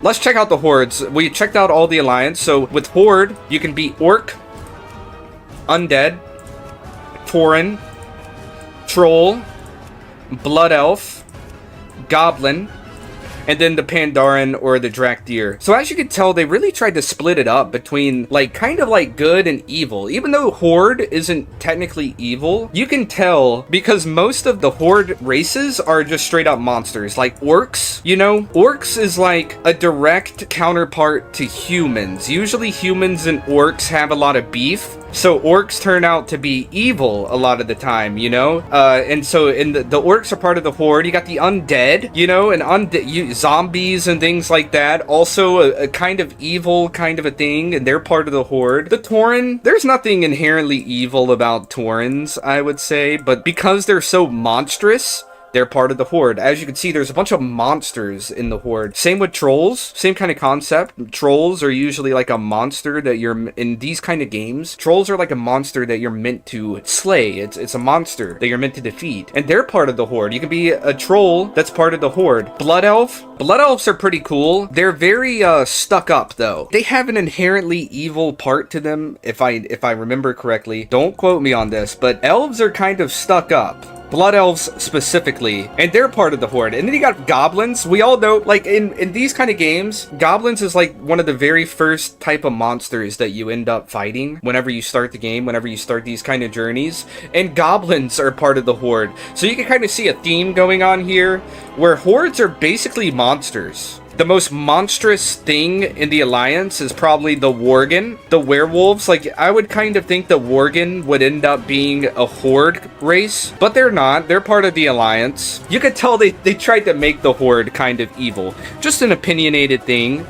Let's check out the hordes. We checked out all the alliance. So with horde, you can be orc, undead, tauren, troll, blood elf, goblin, and then the Pandaren or the Drakdir. So as you can tell, they really tried to split it up between like kind of like good and evil. Even though Horde isn't technically evil, you can tell because most of the Horde races are just straight up monsters. Like orcs, you know? Orcs is like a direct counterpart to humans. Usually humans and orcs have a lot of beef. So orcs turn out to be evil a lot of the time, you know? And so in the orcs are part of the Horde. You got the undead, you know, and zombies and things like that. Also a kind of evil kind of a thing, and they're part of the Horde. The tauren, there's nothing inherently evil about taurens, I would say, but because they're so monstrous, they're part of the Horde. As you can see, there's a bunch of monsters in the Horde. Same with trolls. Same kind of concept. Trolls are usually like a monster that you're... In these kind of games, trolls are like a monster that you're meant to slay. It's a monster that you're meant to defeat. And they're part of the Horde. You can be a troll that's part of the Horde. Blood elf. Blood elves are pretty cool. They're very stuck up, though. They have an inherently evil part to them, if I remember correctly. Don't quote me on this, but elves are kind of stuck up. Blood elves specifically, and they're part of the Horde. And then you got goblins. We all know, like in these kind of games, goblins is like one of the very first type of monsters that you end up fighting whenever you start the game, whenever you start these kind of journeys. And goblins are part of the Horde. So you can kind of see a theme going on here where hordes are basically monsters. The most monstrous thing in the Alliance is probably the Worgen, the werewolves. Like, I would kind of think the Worgen would end up being a Horde race, but they're not. They're part of the Alliance. You could tell they tried to make the Horde kind of evil. Just an opinionated thing.